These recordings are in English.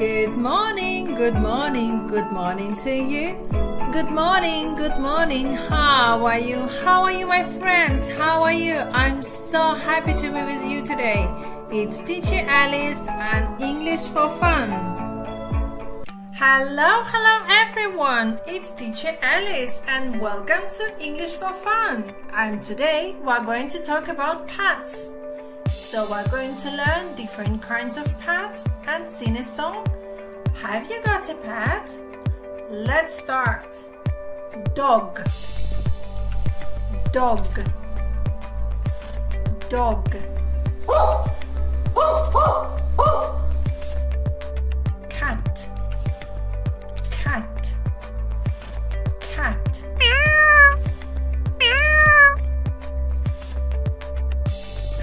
Good morning, good morning, good morning to you. Good morning, good morning. How are you? How are you, my friends? How are you? I'm so happy to be with you today. It's Teacher Alice and English for Fun. Hello everyone. It's Teacher Alice and welcome to English for Fun. And today we're going to talk about pets. So we're going to learn different kinds of pets and sing a song. Have you got a pet? Let's start. Dog, dog, dog. Cat, cat, cat.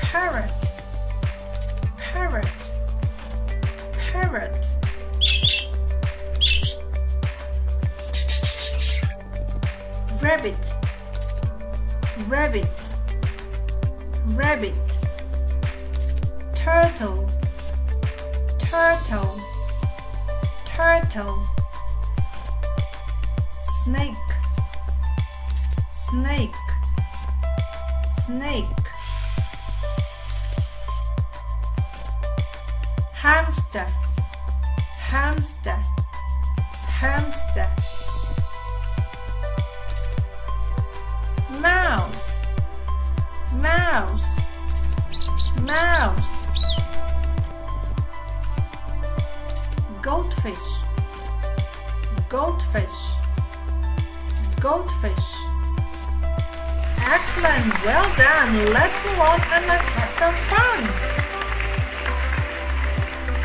Parrot, parrot, parrot. Rabbit, rabbit, rabbit. Turtle, turtle, turtle. Snake, snake, snake. Hamster, hamster, hamster. Mouse, mouse, mouse. Goldfish, goldfish, goldfish. Excellent, well done. Let's move on and let's have some fun.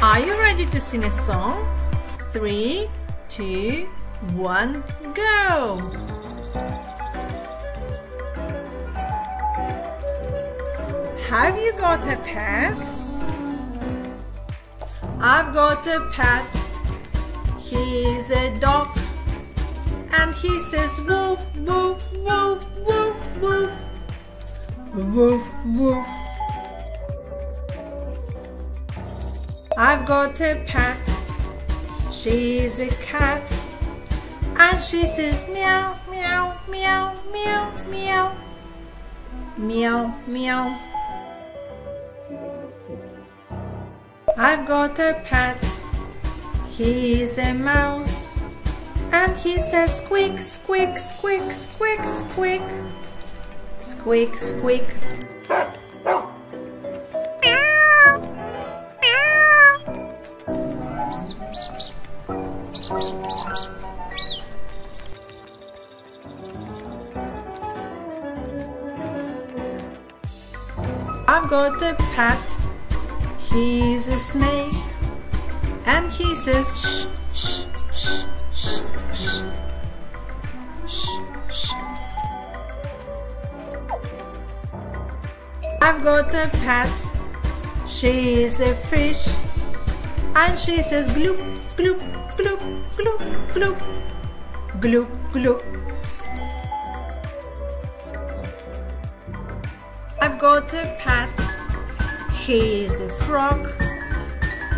Are you ready to sing a song? 3, 2, 1, go! Have you got a pet? I've got a pet. He's a dog. And he says woof, woof, woof, woof, woof. Woof, woof. I've got a pet. She's a cat. And she says meow, meow, meow, meow, meow. Meow, meow. I've got a pet. He's a mouse. And he says squeak, squeak, squeak, squeak, squeak. Squeak, squeak. I've got a pet. He's a snake. And he says shh, shh, shh, shh, shh, shh, shh. I've got a pet. She's a fish. And she says gloop, gloop, gloop, gloop, gloop, gloop, gloop. I've got a pet. He's a frog.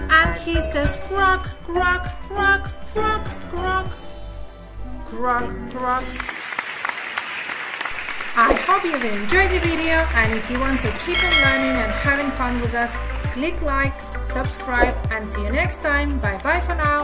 And he says croak, croak, croak, croak, croak, croak, croak. I hope you will enjoy the video, and if you want to keep on learning and having fun with us, click like, subscribe, and see you next time. Bye bye for now.